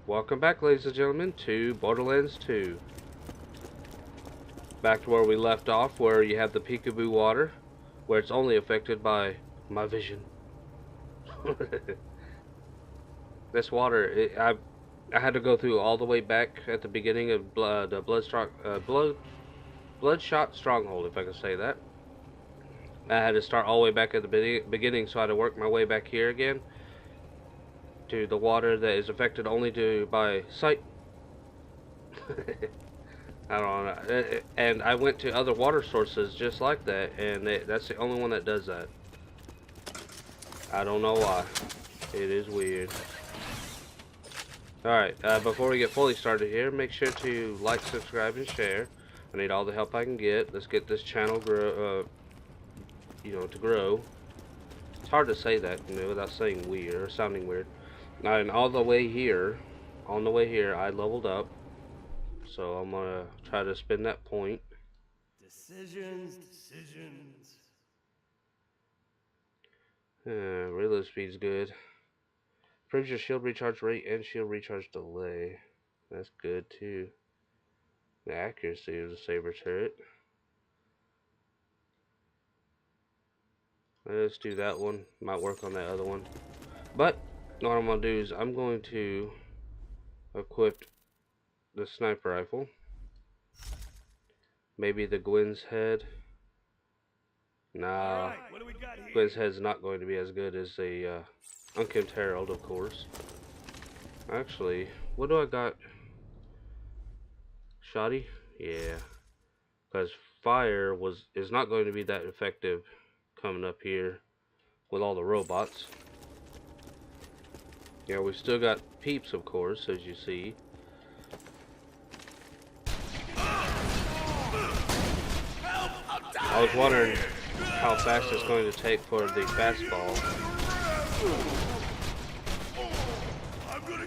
Welcome back, ladies and gentlemen, to Borderlands 2. Back to where we left off, where you have the peekaboo water, where it's only affected by my vision. This water, I had to go through all the way back at the beginning of the Bloodshot Stronghold, if I can say that. I had to start all the way back at the beginning, so I had to work my way back here again to the water that is affected only by sight. I don't know. And I went to other water sources just like that, and that's the only one that does that. I don't know why. It is weird. Alright, before we get fully started here, make sure to like, subscribe, and share. I need all the help I can get. Let's get this channel grow, to grow. It's hard to say that, without saying weird or sounding weird. And on the way here, I leveled up. So I'm gonna try to spin that point. Decisions. Reload speed's good. Improves your shield recharge rate and shield recharge delay. That's good too. The accuracy of the saber turret. Let's do that one. Might work on that other one. But what I'm gonna do is I'm going to equip the sniper rifle. Maybe the Gwen's head. Nah, Right, Gwen's head's not going to be as good as the Unkempt Herald, of course. Actually, what do I got? Shoddy? Yeah. Because fire is not going to be that effective coming up here with all the robots. Yeah, we still got peeps, of course, as you see. I was wondering how fast it's going to take for the fastball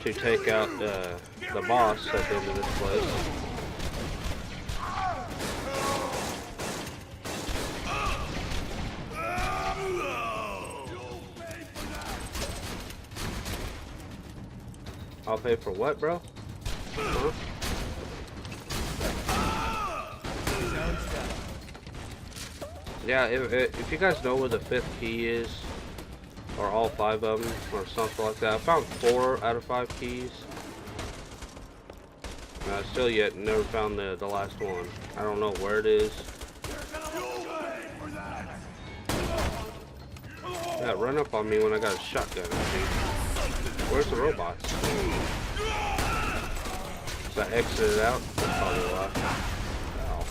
to take out the boss at the end of this place. I'll pay for what, bro? Huh? Yeah, if you guys know where the 5th key is, or all 5 of them, or something like that. I found 4 out of 5 keys. And I still yet never found the last one. I don't know where it is. Yeah, run up on me when I got a shotgun, dude. Where's the robots? So I exited out? That's probably why. Ow.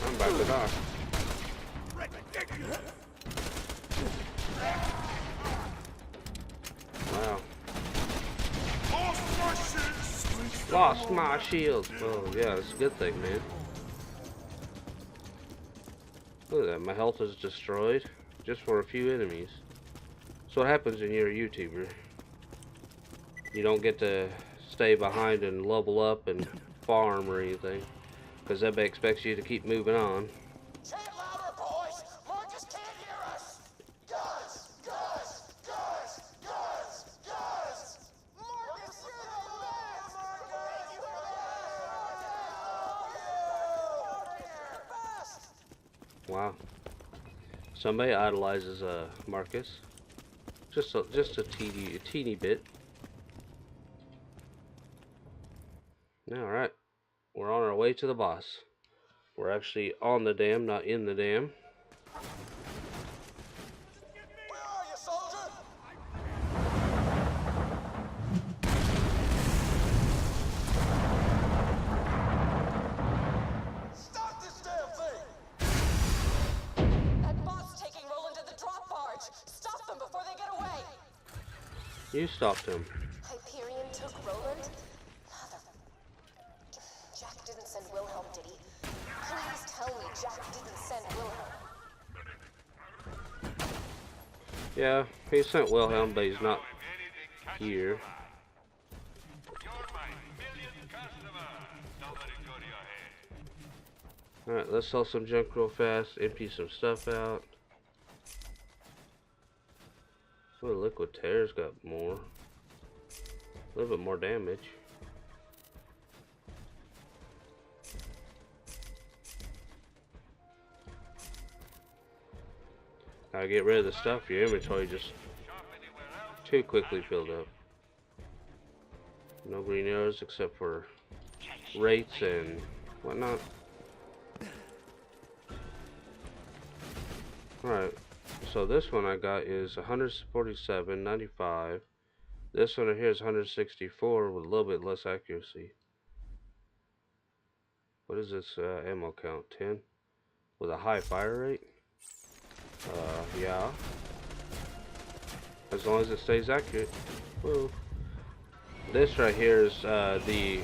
I'm about to die. Wow. Lost my shield. Oh yeah, it's a good thing, man. Look at that, my health is destroyed just for a few enemies. That's what happens when you're a YouTuber. You don't get to stay behind and level up and farm or anything, because everybody expects you to keep moving on. Chant louder, boys! Marcus can't hear us! Guys! Marcus, you're the best! Wow. Somebody idolizes Marcus. Just a teeny bit. Alright. We're on our way to the boss. We're actually on the dam, not in the dam. Where are you, soldier? Stop this damn thing! That bot's taking Roland to the drop barge. Stop them before they get away. You stopped him. Hyperion took Roland? Jack didn't send Wilhelm, did he? Please tell me Jack didn't send Wilhelm. Yeah, he sent Wilhelm, but he's not here. Alright, let's sell some junk real fast, empty some stuff out. Well, liquid tear's got more. A little bit more damage. Gotta get rid of the stuff. Your inventory just too quickly filled up. No green arrows except for rates and whatnot. Alright, so this one I got is 147.95. This one right here is 164 with a little bit less accuracy. What is this ammo count? 10? With a high fire rate? Yeah. As long as it stays accurate. Woo. This right here is the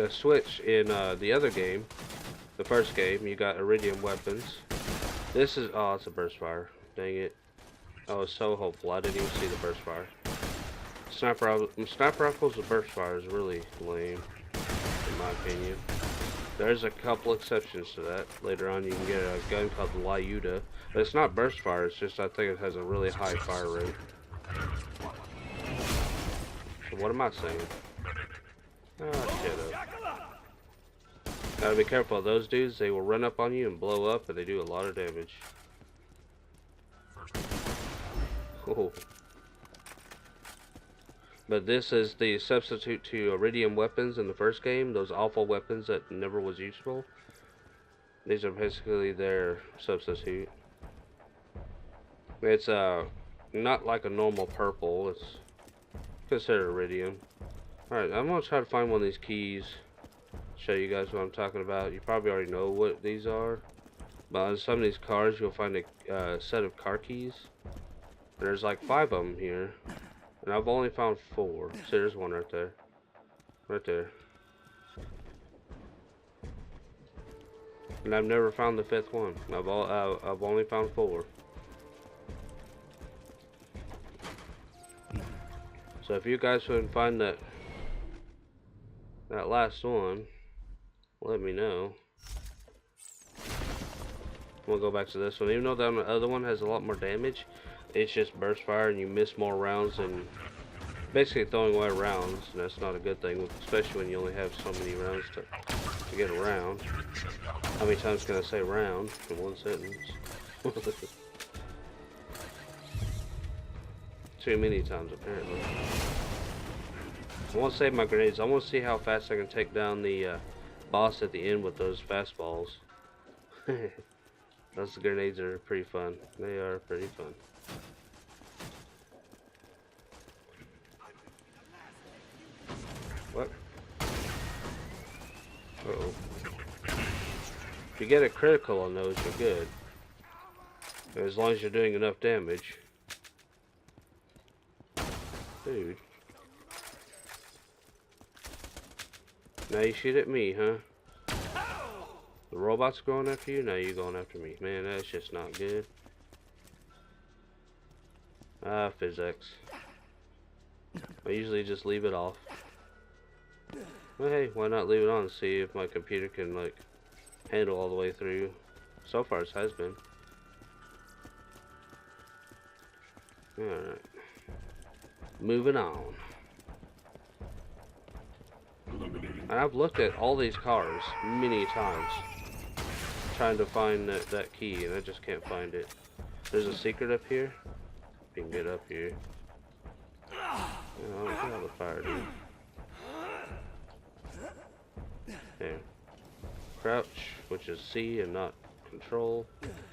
switch in the other game. The first game, you got iridium weapons. This is, oh, it's a burst fire. Dang it. I was so hopeful. I didn't even see the burst fire. Sniper rifles with burst fire is really lame, in my opinion. There's a couple exceptions to that. Later on, you can get a gun called the Lyuda. But it's not burst fire, it's just I think it has a really high fire rate. So what am I saying? Ah, shut up. Gotta be careful of those dudes. They will run up on you and blow up, and they do a lot of damage. Oh. But this is the substitute to iridium weapons in the first game. Those awful weapons that never was useful. These are basically their substitute. It's not like a normal purple. It's considered iridium. Alright, I'm gonna try to find one of these keys. Show you guys what I'm talking about. You probably already know what these are. But on some of these cars, you'll find a set of car keys. And there's like 5 of them here. And I've only found 4. So there's one right there. Right there. And I've never found the 5th one. I've only found 4. So if you guys can find that last one, let me know. We'll go back to this one. Even though the other one has a lot more damage, it's just burst fire and you miss more rounds and basically throwing away rounds, and that's not a good thing, especially when you only have so many rounds to get around. How many times can I say round in one sentence? Too many times apparently. I want to save my grenades. I want to see how fast I can take down the boss at the end with those fastballs. Those grenades are pretty fun. They are pretty fun. What? Uh-oh. If you get a critical on those, you're good. As long as you're doing enough damage. Dude. Now you shoot at me, huh? The robot's going after you? Now you're going after me. Man, that's just not good. Ah, physics. I usually just leave it off. Well, hey, why not leave it on and see if my computer can, like, handle all the way through. So far, it has been. Alright. Moving on. And I've looked at all these cars many times, trying to find that key, and I just can't find it. There's a secret up here. You can get up here. Oh, get out of the fire, dude. There. Crouch, which is C and not control,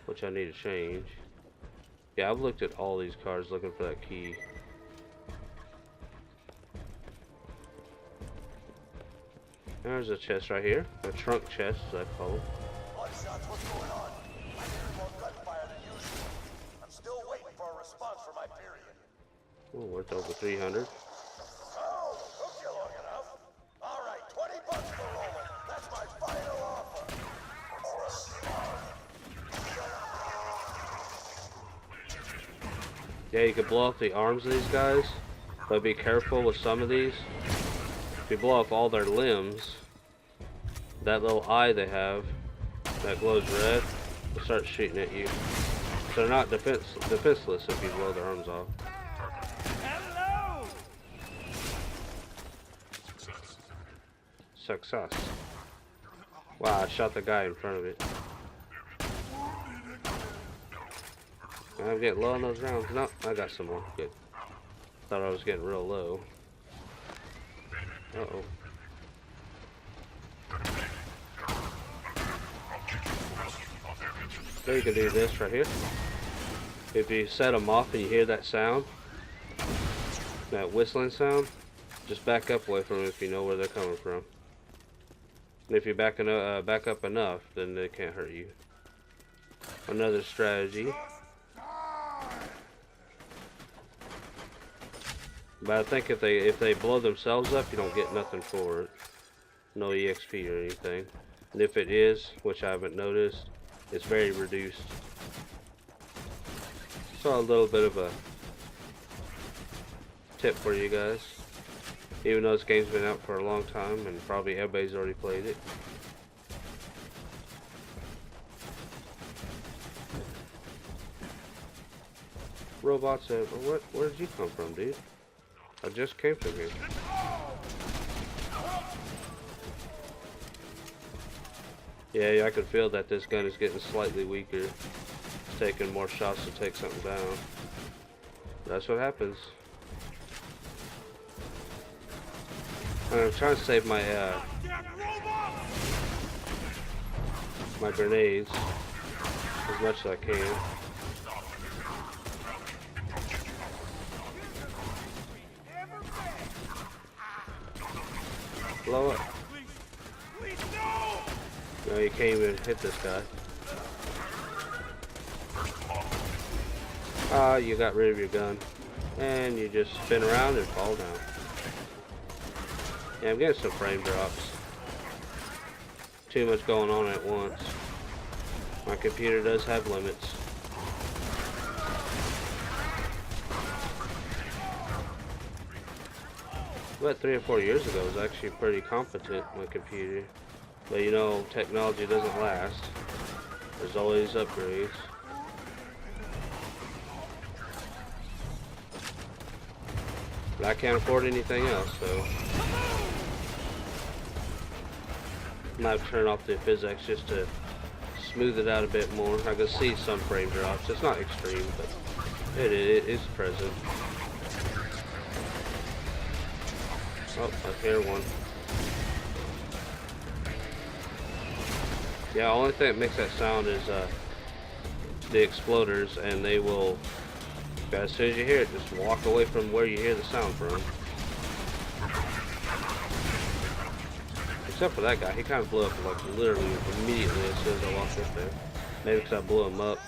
which I need to change. Yeah, I've looked at all these cars looking for that key. There's a chest right here. A trunk chest, as I call it. What's going on? I hear more gunfire than usual. I'm still waiting for a response from my period. Oh, worth over 300. Oh, took you long enough. All right, $20 for Roland. That's my final offer. Yeah, you can blow off the arms of these guys, but be careful with some of these. If you blow off all their limbs, that little eye they have that glows red will start shooting at you. So they're not defenseless if you blow their arms off. Success. Wow, I shot the guy in front of it. I'm getting low on those rounds. No, I got some more. Good. Thought I was getting real low. Uh-oh. So you can do this right here. If you set them off and you hear that sound, that whistling sound, just back up away from them if you know where they're coming from. And if you back up enough, then they can't hurt you. Another strategy. But I think if they blow themselves up, you don't get nothing for it. No EXP or anything. And if it is, which I haven't noticed, it's very reduced. So a little bit of a tip for you guys. Even though this game's been out for a long time and probably everybody's already played it. Robots, where did you come from, dude? I just came from here. Yeah, I can feel that this gun is getting slightly weaker. It's taking more shots to take something down. That's what happens. I'm trying to save my my grenades as much as I can. Blow up. No, you can't even hit this guy. Ah, you got rid of your gun. And you just spin around and fall down. Yeah, I'm getting some frame drops. Too much going on at once. My computer does have limits. But 3 or 4 years ago, it was actually pretty competent, my computer. But you know, technology doesn't last. There's always upgrades. But I can't afford anything else, so I might turn off the physics just to smooth it out a bit more. I can see some frame drops. It's not extreme, but it is present. Oh, I hear one. Yeah, only thing that makes that sound is the exploders, and they will, as soon as you hear it, just walk away from where you hear the sound from. Except for that guy, he kind of blew up like literally immediately as soon as I walked up there. Maybe because I blew him up.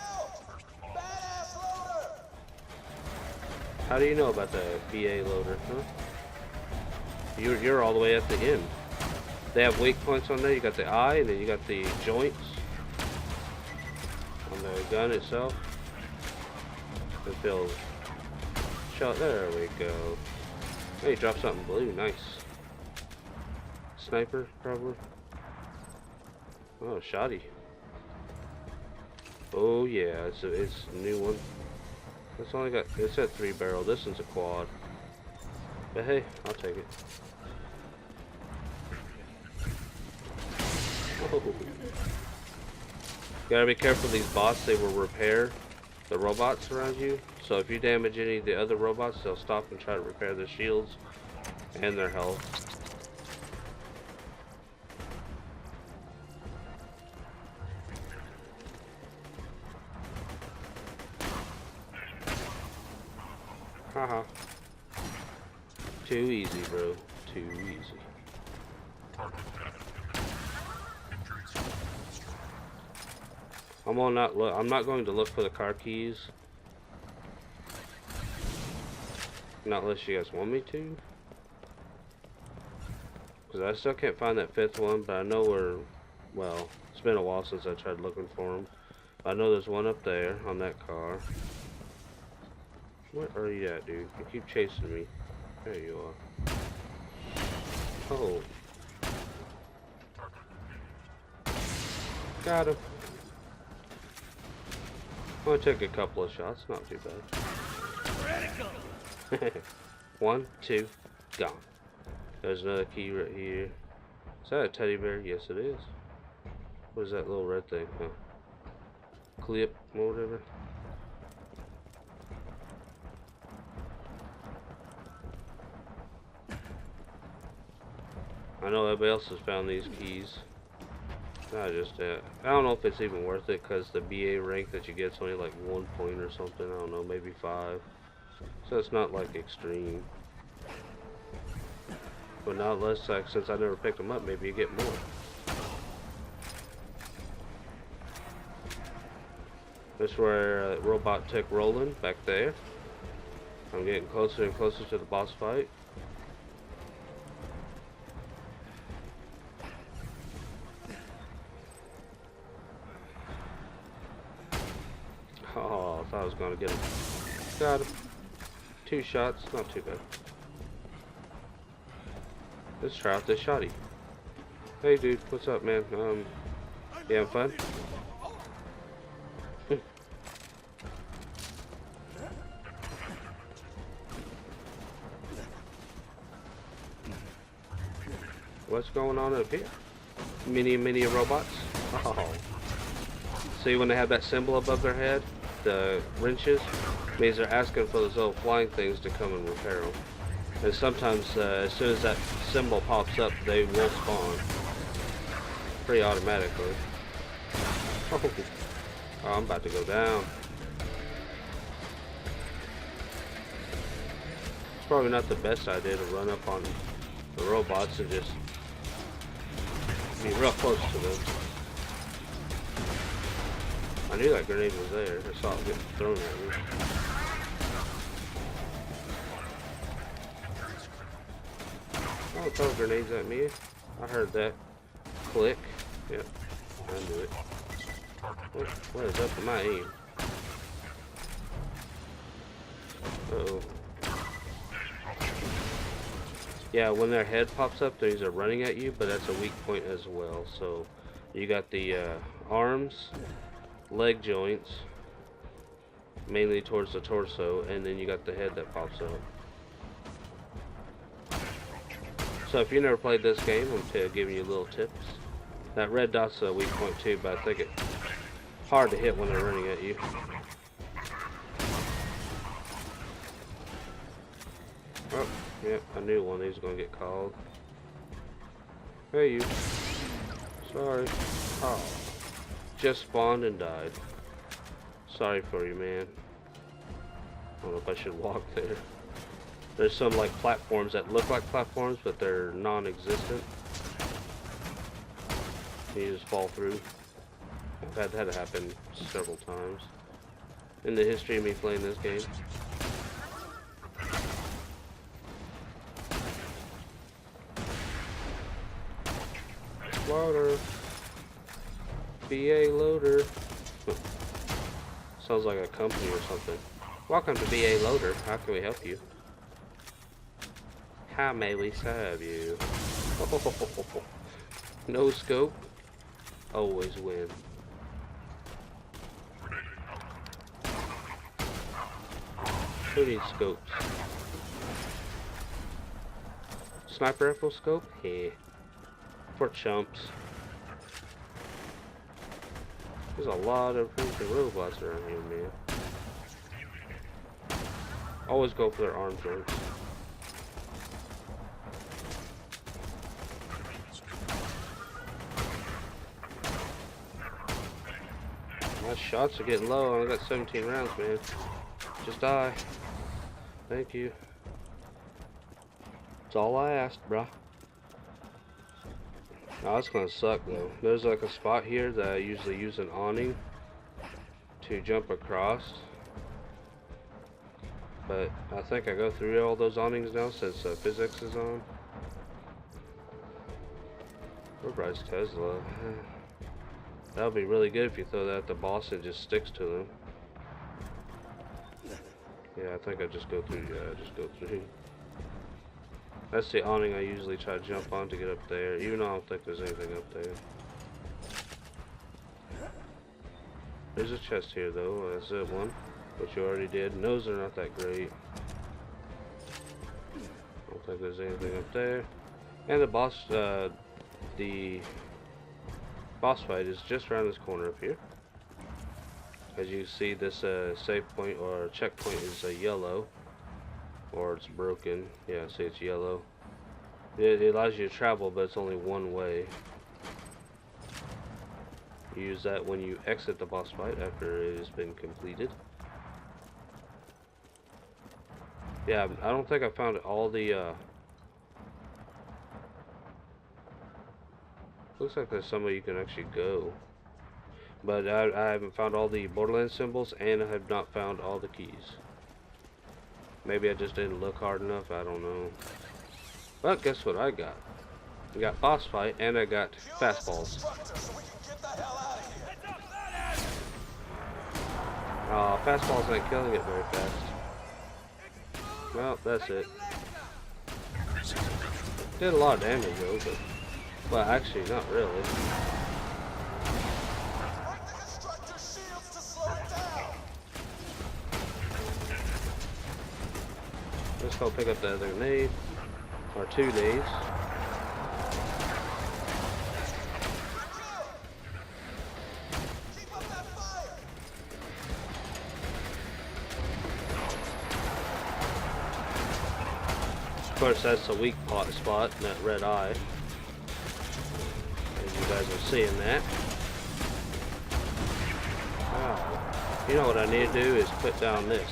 How do you know about the BA loader, huh? You're all the way at the end. They have weak points on there. You got the eye, and then you got the joints on the gun itself. It feels shot. There we go. Hey, drop something blue. Nice. Sniper, probably. Oh, shoddy. Oh yeah, it's a new one. It's only got, it's a 3-barrel. This one's a quad. But hey, I'll take it. Oh. Gotta be careful of these bots. They will repair the robots around you. So if you damage any of the other robots, they'll stop and try to repair their shields and their health. Haha. Too easy, bro. Too easy. I'm not going to look for the car keys. Not unless you guys want me to. Because I still can't find that 5th one, but I know where, well, it's been a while since I tried looking for them. I know there's one up there on that car. Where are you at, dude? You keep chasing me. There you are. Oh. Got him. Only took a couple of shots, not too bad. 1, 2, gone. There's another key right here. Is that a teddy bear? Yes, it is. What is that little red thing? Huh? Clip or whatever. I know everybody else has found these keys. Not just that. I don't know if it's even worth it because the BA rank that you get is only like 1 point or something. I don't know, maybe 5. So it's not like extreme. But not less like since I never picked them up, maybe you get more. This is where robot took Roland back there. I'm getting closer and closer to the boss fight. Oh, I thought I was gonna get him. Got him. 2 shots, not too bad. Let's try out this shotty. Hey dude, what's up man? You having fun? What's going on up here? Mini robots? Oh. See when they have that symbol above their head? The wrenches? Means they're asking for those little flying things to come and repair them. And sometimes as soon as that symbol pops up, they will spawn. Pretty automatically. Oh, I'm about to go down. It's probably not the best idea to run up on the robots and just be real close to them. I knew that grenade was there. I saw it getting thrown at me. Don't throw grenades at me. I heard that click. Yep, I knew it. What is up with my aim? Uh-oh. Yeah, when their head pops up, these are running at you, but that's a weak point as well. So you got the arms, leg joints, mainly towards the torso, and then you got the head that pops up. So if you never played this game, I'm giving you little tips. That red dot's a weak point too, but I think it's hard to hit when they're running at you. Oh, yep, I knew one of these was gonna get called. Hey you. Sorry. Oh. Just spawned and died. Sorry for you, man. I don't know if I should walk there. There's some like platforms that look like platforms, but they're non-existent. You just fall through. I've had that happen several times in the history of me playing this game. Loader. BA Loader. Sounds like a company or something. Welcome to BA Loader. How can we help you? How may we serve you? Oh, no scope. Always win. Who needs scopes? Sniper rifle scope? Yeah. For chumps. There's a lot of freaking robots around here, man. Always go for their arm joints. My shots are getting low. I only got 17 rounds, man. Just die. Thank you. That's all I asked, bruh. Oh, that's gonna suck though. There's like a spot here that I usually use an awning to jump across, but I think I go through all those awnings now since physics is on. Where Bryce Tesla? That would be really good if you throw that at the boss and it just sticks to them. Yeah, I think I just go through. Yeah, I just go through. That's the awning I usually try to jump on to get up there, even though I don't think there's anything up there. There's a chest here though, that's it one, which you already did. And those are not that great. I don't think there's anything up there. And the boss the boss fight is just around this corner up here. As you see, this save point or checkpoint is yellow, or it's broken. Yeah, see, it's yellow. It allows you to travel, but it's only one way. You use that when you exit the boss fight after it has been completed. Yeah, I don't think I found all the looks like there's somewhere you can actually go. But I haven't found all the Borderlands symbols, and I have not found all the keys. Maybe I just didn't look hard enough, I don't know. But guess what I got? I got boss fight, and I got fastballs. Fastballs ain't killing it very fast. Well, that's it. Did a lot of damage though, but... Well, actually, not really. Let's go pick up the other grenade. Or 2 nades. Of course, that's a weak spot in that red eye. As you guys are seeing that. Oh. You know what I need to do is put down this.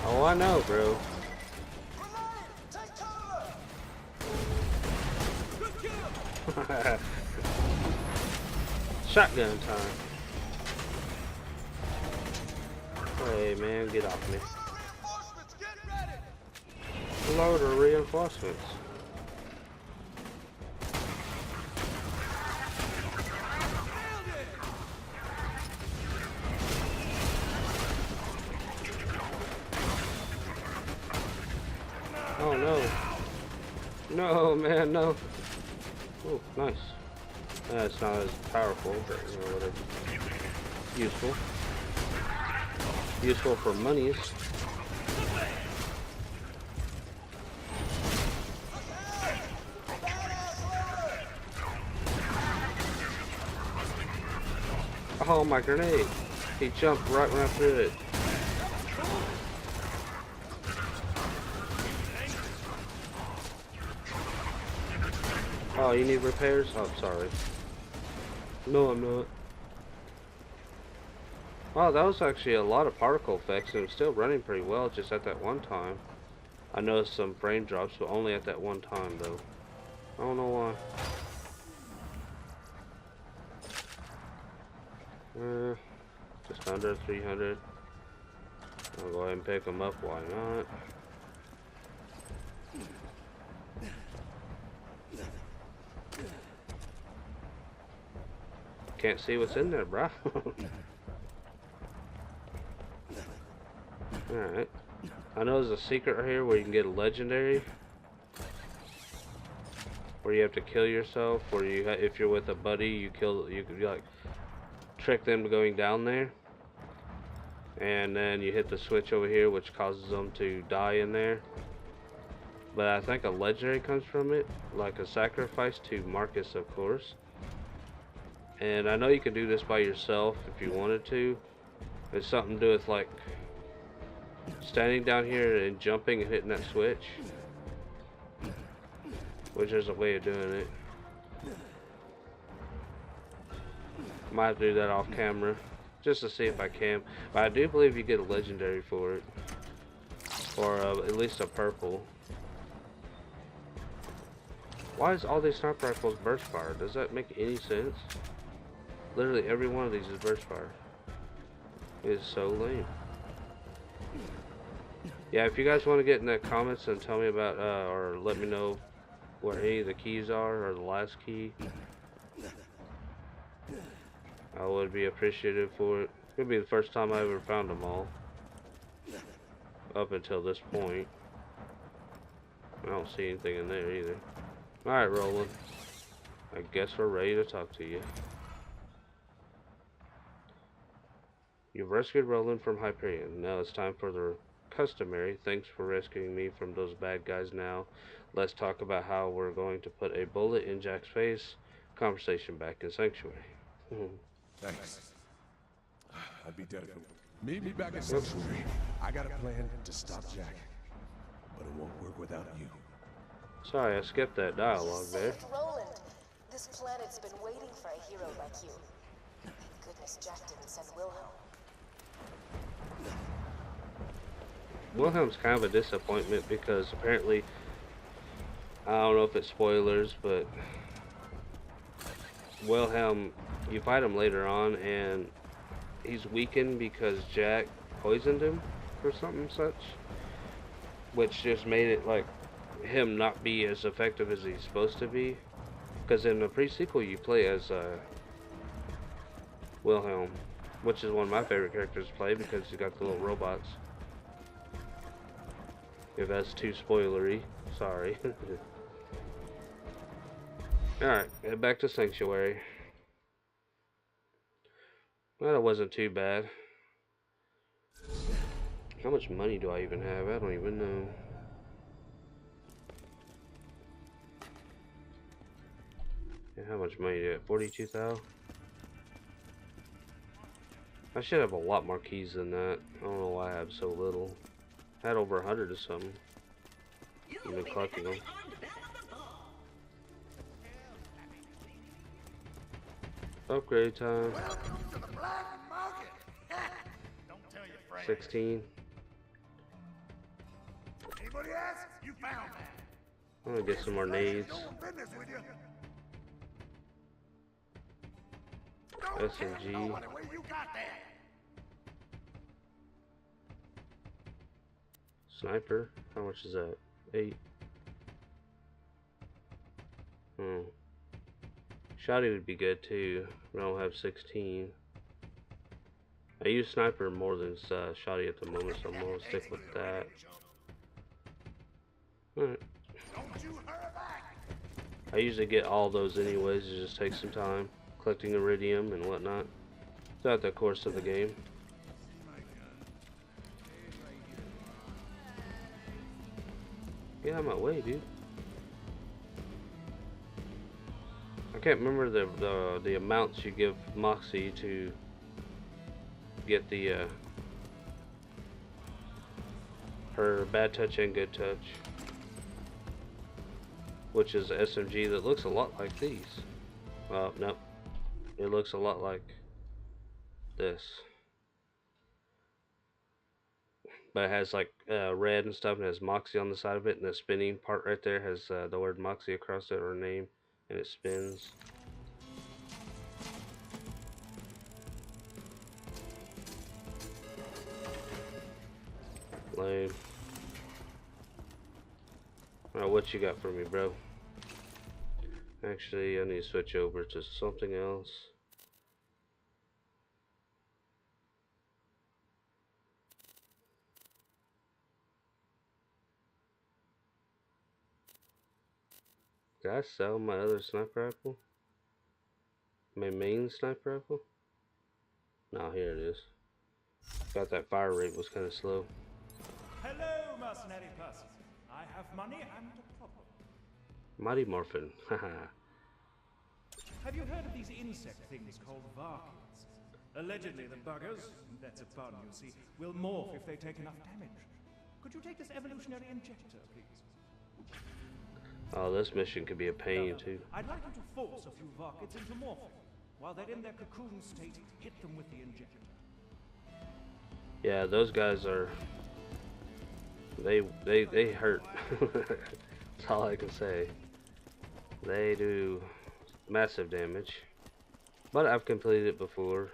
Oh, I know, bro. Shotgun time. Hey, man, get off me. Load of reinforcements. Oh no. No, man, no. Oh, nice. It's not as powerful, but you know, whatever. Useful. Useful for monies. Oh, my grenade. He jumped right when I threw it. Oh, you need repairs? Oh, sorry. No, I'm not. Wow, that was actually a lot of particle effects, and it was still running pretty well just at that one time. I noticed some frame drops, but only at that one time, though. I don't know why. Just under 300. I'll go ahead and pick them up, why not? Can't see what's in there, bruh. Alright. I know there's a secret right here where you can get a legendary. Where you have to kill yourself, or you if you're with a buddy, you could like trick them to going down there. And then you hit the switch over here, which causes them to die in there. But I think a legendary comes from it, like a sacrifice to Marcus, of course. And I know you can do this by yourself if you wanted to. It's something to do with like standing down here and jumping and hitting that switch. Which is a way of doing it. Might have to do that off camera just to see if I can. But I do believe you get a legendary for it. Or at least a purple. Why is all these sniper rifles burst fire? Does that make any sense? Literally every one of these is burst fire. It is so lame. Yeah, if you guys want to get in the comments and tell me about, or let me know where any of the keys are, or the last key, I would be appreciative for it. It would be the first time I ever found them all. up until this point. I don't see anything in there either. Alright, Roland. I guess we're ready to talk to you. You've rescued Roland from Hyperion. Now it's time for the customary thanks for rescuing me from those bad guys. Now let's talk about how we're going to put a bullet in Jack's face. Conversation back in Sanctuary. Thanks. I'd be dead if it... Meet me back at Sanctuary. I got a plan to stop Jack, but it won't work without you. Sorry, I skipped that dialogue there. Saved Roland. This planet's been waiting for a hero like you. Thank goodness Jack didn't send Wilhelm. Wilhelm's kind of a disappointment because apparently, I don't know if it's spoilers, but Wilhelm, you fight him later on and he's weakened because Jack poisoned him or something such, which just made it like him not be as effective as he's supposed to be, because in the pre-sequel you play as Wilhelm, which is one of my favorite characters to play because you got the little robots. If that's too spoilery, sorry. Alright, head back to Sanctuary. Well, that wasn't too bad. How much money do I even have? I don't even know. Yeah, how much money do I have? 42,000? I should have a lot more keys than that. I don't know why I have so little. I had over 100 or something. I've been collecting them. Upgrade time. 16. Anybody ask? You found that. I'm gonna get some more nades. SMG. Where you got that? Sniper. How much is that? 8. Shotty would be good too. I don't have 16. I use sniper more than shotty at the moment, so I'm gonna stick with that. Alright. I usually get all those anyways. It just takes some time collecting iridium and whatnot throughout the course of the game. Get out of my way, dude. I can't remember the amounts you give Moxie to get the her bad touch and good touch, which is an SMG that looks a lot like these. Nope, it looks a lot like this, but it has like red and stuff, and it has Moxie on the side of it, and the spinning part right there has the word Moxie across it, or name, and it spins. Lame. Alright, what you got for me, bro? Actually, I need to switch over to something else. Did I sell my other sniper rifle? My main sniper rifle? No, here it is. Thought that fire rate was kind of slow. Hello, mercenary person. I have money and a problem. Mighty Morphin. Haha. Have you heard of these insect things called varkins? Allegedly, the buggers, that's a pun, you see, will morph if they take enough damage. Could you take this evolutionary injector, please? Oh, this mission could be a pain, too. I'd like you to force a few varkins into morphing. While they're in their cocoon state, hit them with the injector. Yeah, those guys are... They hurt. That's all I can say. They do massive damage. But I've completed it before.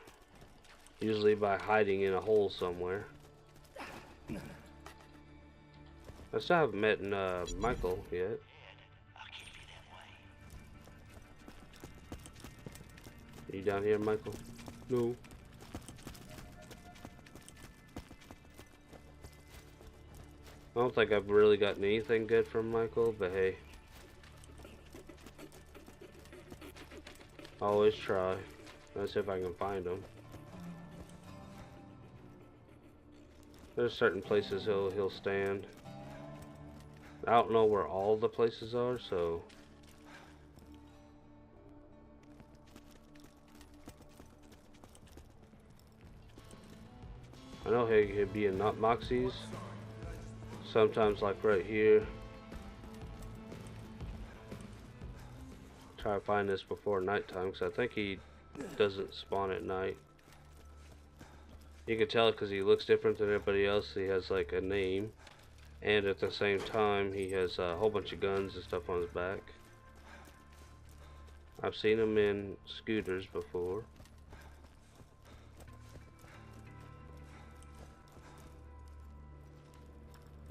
Usually by hiding in a hole somewhere. I still haven't met Michael yet. Are you down here, Michael? No. don't think I've really gotten anything good from Michael, but hey. Always try. Let's see if I can find him. There's certain places he'll stand. I don't know where all the places are, so I know he'd be in not Moxie's. Sometimes like right here. Try to find this before nighttime because I think he doesn't spawn at night. You can tell because he looks different than everybody else. He has like a name, and at the same time he has a whole bunch of guns and stuff on his back. I've seen him in scooters before.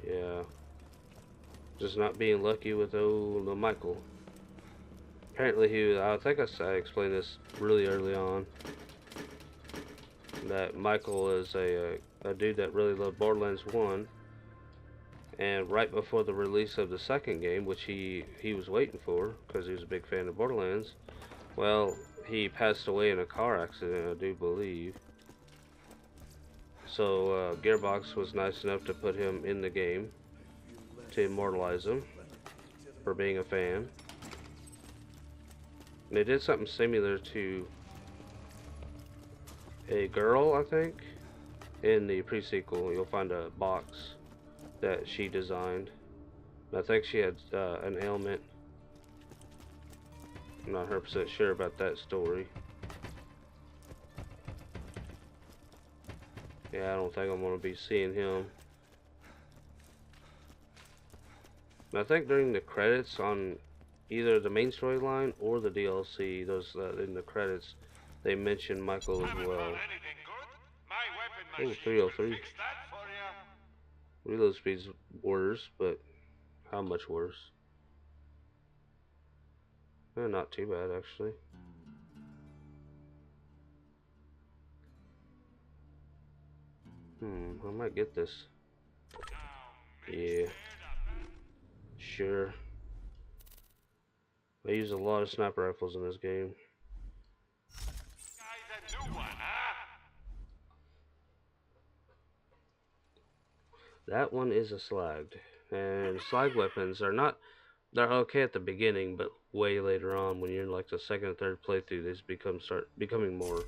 Yeah, just not being lucky with old Michael. Apparently I think I explained this really early on, that Michael is a dude that really loved Borderlands 1, and right before the release of the second game, which he was waiting for because he was a big fan of Borderlands, well, he passed away in a car accident, I do believe. So Gearbox was nice enough to put him in the game to immortalize him for being a fan. And they did something similar to a girl, I think, in the pre-sequel. You'll find a box that she designed. And I think she had an ailment. I'm not 100% sure about that story. Yeah, I don't think I'm going to be seeing him. And I think during the credits on either the main storyline or the DLC, those in the credits, they mention Michael as well. Oh, 303. Reload speed's worse, but how much worse? Not too bad, actually. I might get this. Yeah. Sure. I use a lot of sniper rifles in this game. That one is a slagged. And slag weapons are not, they're okay at the beginning, but way later on when you're in like the second or third playthrough, they start becoming more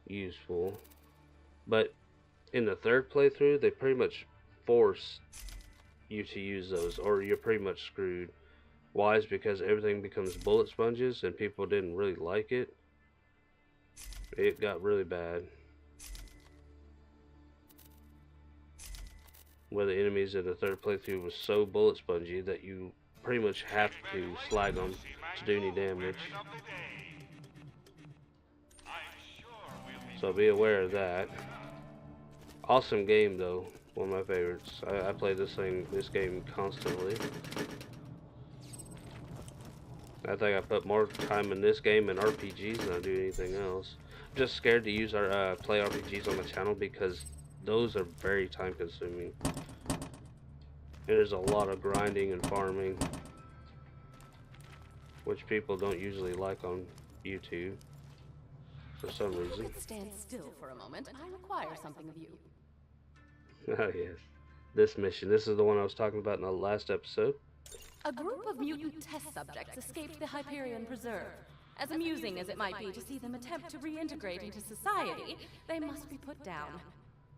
useful. But in the third playthrough, they pretty much force you to use those, or you're pretty much screwed. Why? Is because everything becomes bullet sponges, and people didn't really like it. It got really bad. Where the enemies in the third playthrough was so bullet spongy that you pretty much have to slag them to do any damage. So be aware of that. Awesome game though, one of my favorites. I play this game constantly. I think I put more time in this game and RPGs than I do anything else. I'm just scared to use our play RPGs on the channel because those are very time consuming. There's a lot of grinding and farming, which people don't usually like on YouTube for some reason. Stand still for a moment. I require something of you. Oh yes, this mission. This is the one I was talking about in the last episode. A group of mutant test subjects escaped the Hyperion Preserve. As amusing as it might be to see them attempt to reintegrate into society, they must be put down.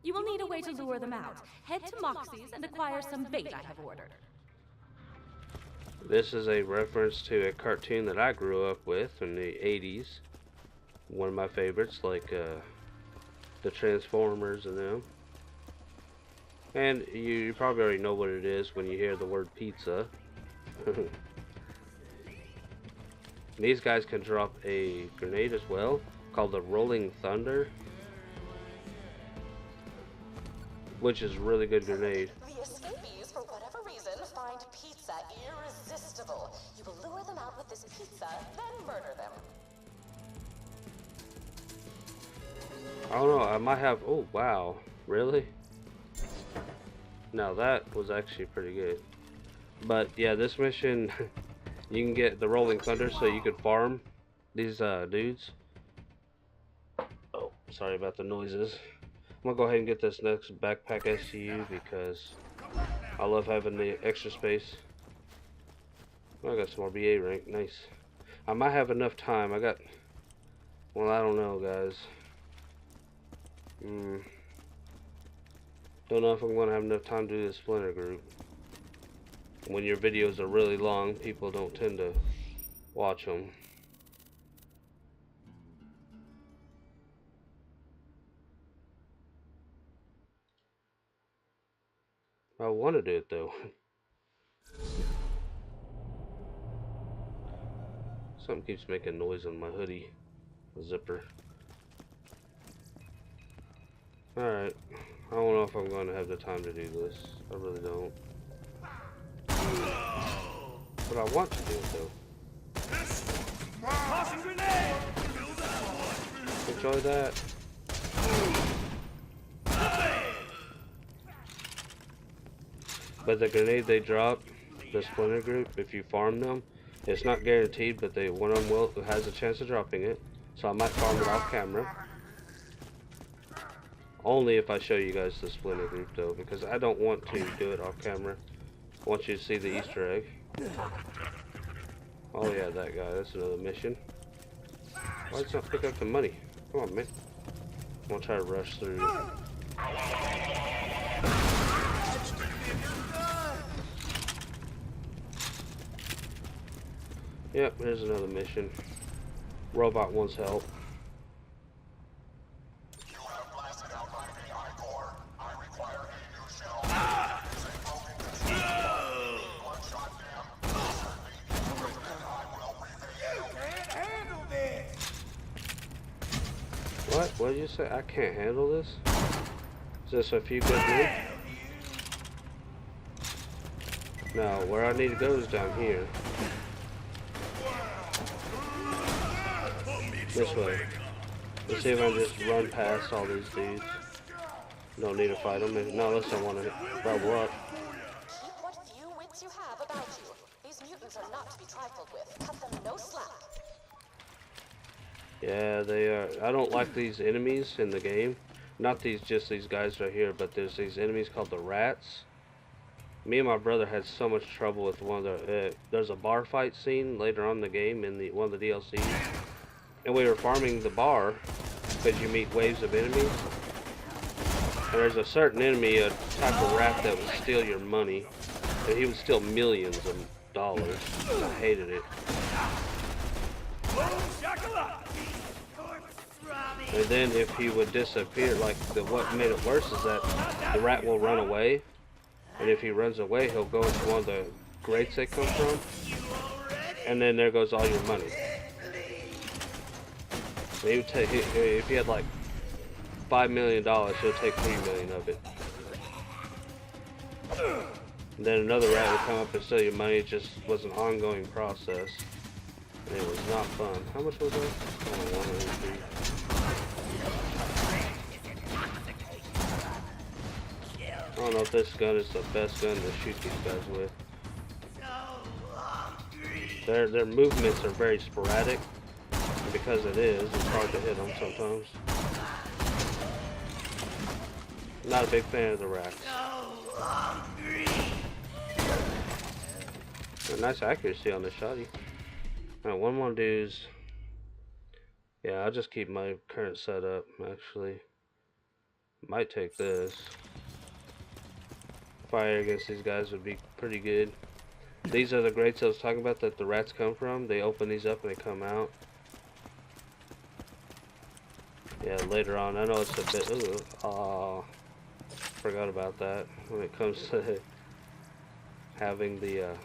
You will need a way to lure them out. Head to Moxie's and acquire some bait I have ordered. This is a reference to a cartoon that I grew up with in the 80s. One of my favorites, like the Transformers and them. And you probably already know what it is when you hear the word pizza. These guys can drop a grenade as well, called the Rolling Thunder, which is a really good grenade. The escapees, for whatever reason, find pizza irresistible. You will lure them out with this pizza, then murder them. I don't know, I might have, oh wow, really? Now that was actually pretty good. But yeah, this mission, you can get the Rolling Thunder so you could farm these dudes. Oh, sorry about the noises. I'm gonna go ahead and get this next backpack SU because I love having the extra space. Oh, I got some more BA rank, nice. I might have enough time. Well, I don't know, guys. Don't know if I'm gonna have enough time to do the splinter group. When your videos are really long, people don't tend to watch them. I want to do it though. Something keeps making noise on my hoodie zipper. Alright. I don't know if I'm going to have the time to do this. I really don't. But I want to do it though. Enjoy that. But the grenade they drop, the splinter group, if you farm them, it's not guaranteed, but one of them has a chance of dropping it. So I might farm it off camera. Only if I show you guys the splinter group though, because I don't want to do it off camera. I want you to see the Easter egg. Oh yeah, that guy, that's another mission. Why does it not pick up the money? Come on, man. I'm gonna try to rush through. Yep, here's another mission. Robot wants help. You have blasted out my AI core. I require a new shell. It's a broken control. One shot down. I will repay you. Can't handle this. What? What did you say? I can't handle this? Is this a few good moves? No, where I need to go is down here. This way. Let's see if I can just run past all these dudes. Don't need to fight them. No, unless I want to level up. Keep what few wits you have about you. These mutants are not to be trifled with. Cut them no slack. Yeah, they are. I don't like these enemies in the game. Not just these guys right here, but there's these enemies called the rats. Me and my brother had so much trouble with one of the. There's a bar fight scene later on in the game in one of the DLCs. And we were farming the bar because you meet waves of enemies. And there's a certain enemy, a type of rat that would steal your money. And he would steal millions of dollars. I hated it. And then if he would disappear, what made it worse is that the rat will run away. And if he runs away, he'll go into one of the grates they come from. And then there goes all your money. He would take, if he had like $5 million, he'll take $3 million of it. And then another rat would come up and steal your money. It just was an ongoing process. And it was not fun. How much was that? Oh, 183. I don't know if this gun is the best gun to shoot these guys with. Their movements are very sporadic. And because it is, it's hard to hit them sometimes. Not a big fan of the rats. A nice accuracy on the shotty. Alright, one more dudes. Yeah, I'll just keep my current setup, actually. Might take this. Fire against these guys would be pretty good. These are the grates I was talking about that the rats come from. They open these up and they come out. Yeah, later on. I know it's a bit... Ooh, forgot about that when it comes to having the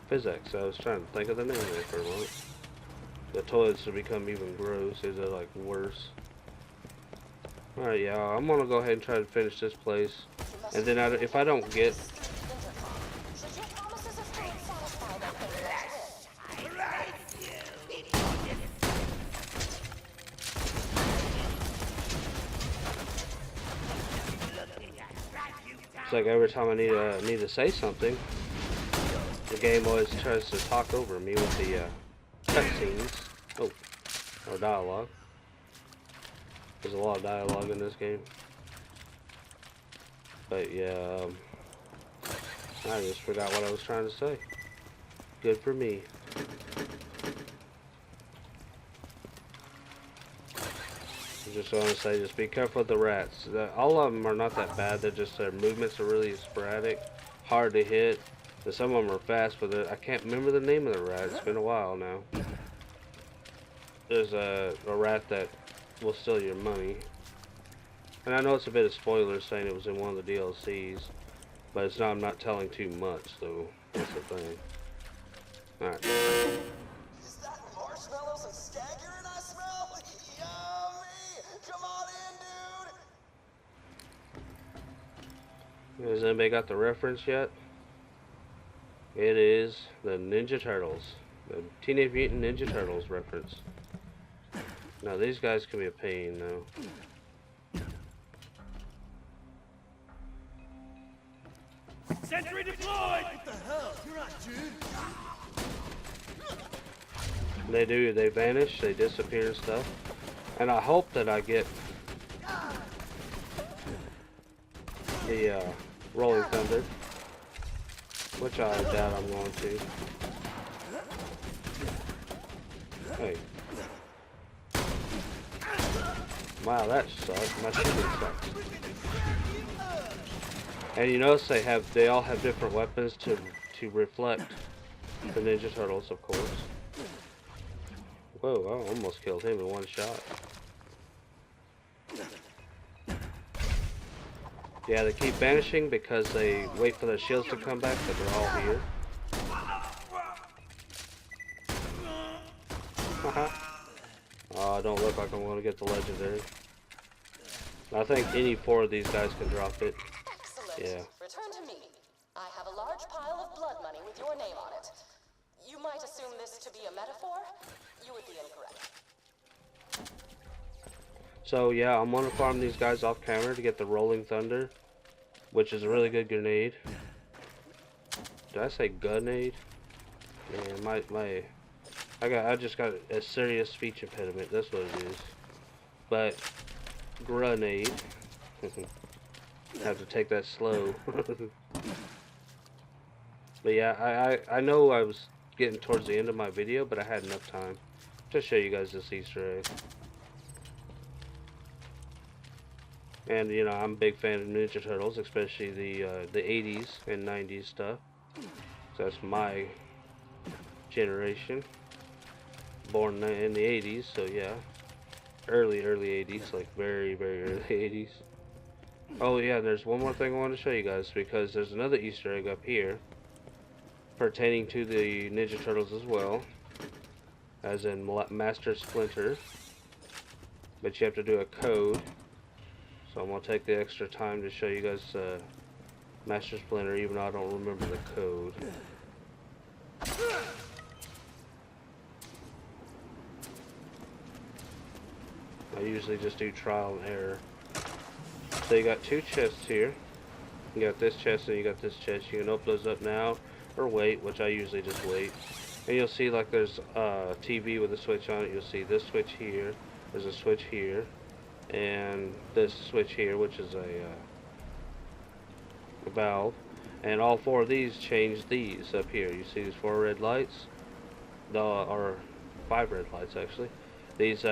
physics. I was trying to think of the name there for a moment. The toilets have become even gross. These are like worse. Alright, y'all. I'm gonna go ahead and try to finish this place. And then if I don't get... It's like every time I need to say something, the game always tries to talk over me with the cutscenes. Oh, or dialogue. There's a lot of dialogue in this game. But yeah, I just forgot what I was trying to say. Good for me. I just want to say, just be careful with the rats. All of them are not that bad. They're just, their movements are really sporadic, hard to hit. And some of them are fast, but I can't remember the name of the rat. It's been a while now. There's a rat that will steal your money. And I know it's a bit of spoilers saying it was in one of the DLCs, but it's not. I'm not telling too much, though. That's the thing. Alright. Is that marshmallows and staggering I smell? Yummy! Come on in, dude! Has anybody got the reference yet? It is the Ninja Turtles. The Teenage Mutant Ninja Turtles reference. Now these guys can be a pain, though. Sentry deployed! What the hell? You're not, dude. They vanish, they disappear and stuff. And I hope that I get the Rolling Thunder, which I doubt I'm going to. Hey. Wow, that sucks. My shooting sucks. And you notice they all have different weapons to reflect the Ninja Turtles, of course. Whoa, I almost killed him in one shot. Yeah, they keep vanishing because they wait for their shields to come back, but they're all here. Oh, I don't look like I'm going to get the legendary. I think any 4 of these guys can drop it. Excellent. Yeah. Return to me. I have a large pile of blood money with your name on it. You might assume this to be a metaphor. You would be incorrect. So yeah, I'm gonna farm these guys off camera to get the Rolling Thunder, which is a really good grenade. Did I say grenade? Man, I just got a serious speech impediment. That's what it is. But grenade. Have to take that slow. But yeah, I know I was getting towards the end of my video, but I had enough time to show you guys this Easter egg. And you know, I'm a big fan of Ninja Turtles, especially the 80s and 90s stuff. So that's my generation. Born in the 80s, so yeah. Early 80s, like very early 80s. Oh yeah, there's one more thing I want to show you guys, because there's another Easter egg up here pertaining to the Ninja Turtles as well, as in Master Splinter, but you have to do a code. So I'm going to take the extra time to show you guys Master Splinter, even though I don't remember the code. I usually just do trial and error. So you got 2 chests here. You got this chest and you got this chest. You can open those up now or wait, which I usually just wait. And you'll see like there's a TV with a switch on it. You'll see this switch here. There's a switch here. And this switch here, which is a valve, and all 4 of these change these up here. You see these 4 red lights, or 5 red lights actually. These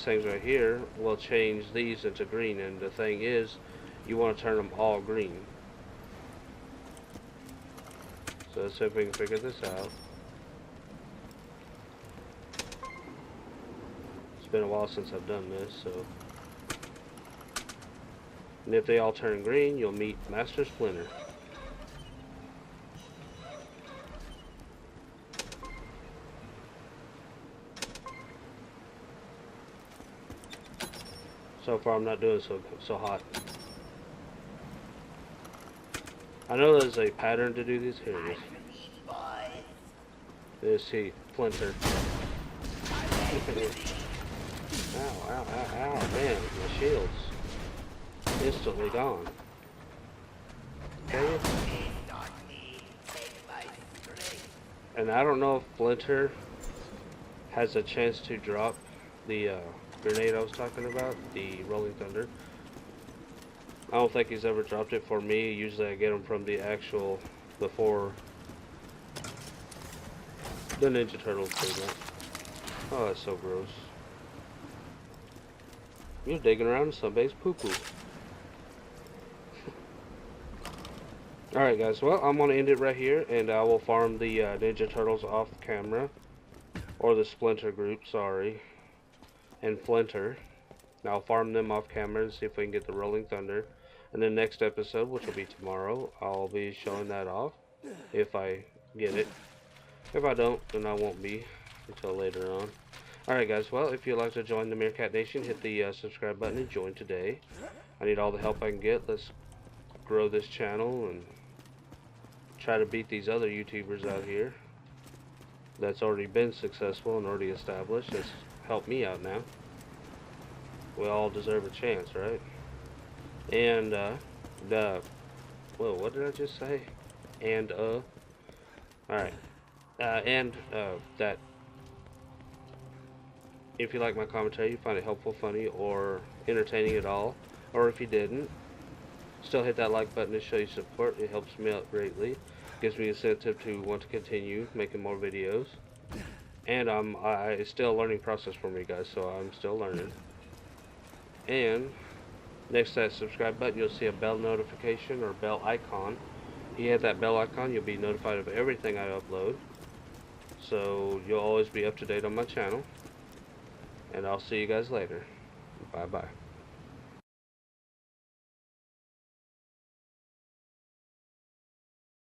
things right here will change these into green, and the thing is, you want to turn them all green. So let's see if we can figure this out. It's been a while since I've done this, so. And if they all turn green, you'll meet Master Splinter. So far, I'm not doing so hot. I know there's a pattern to do these. Here it is. There's Splinter. Ow, man, my shield's instantly gone. Can you? And I don't know if Splinter has a chance to drop the grenade I was talking about, the Rolling Thunder. I don't think he's ever dropped it for me. Usually I get them from the actual, the Ninja Turtles pretty much. Oh, that's so gross. You're digging around in somebody's poo-poo. Alright guys, well, I'm going to end it right here, and I will farm the Ninja Turtles off camera. Or the Splinter group, sorry. And Flinter. I'll farm them off camera and see if we can get the Rolling Thunder. And then next episode, which will be tomorrow, I'll be showing that off. If I get it. If I don't, then I won't be until later on. Alright guys, well, if you'd like to join the Meerkat Nation, hit the subscribe button and join today. I need all the help I can get. Let's grow this channel and try to beat these other YouTubers out here that's already been successful and already established. Just help me out now. We all deserve a chance, right? And whoa, what did I just say? And alright. That if you like my commentary, you find it helpful, funny, or entertaining at all, or if you didn't, still hit that like button to show your support. It helps me out greatly. Gives me incentive to want to continue making more videos. And it's still a learning process for me, guys, so I'm still learning. And next to that subscribe button, you'll see a bell notification or bell icon. If you hit that bell icon, you'll be notified of everything I upload. So you'll always be up to date on my channel. And I'll see you guys later. Bye-bye.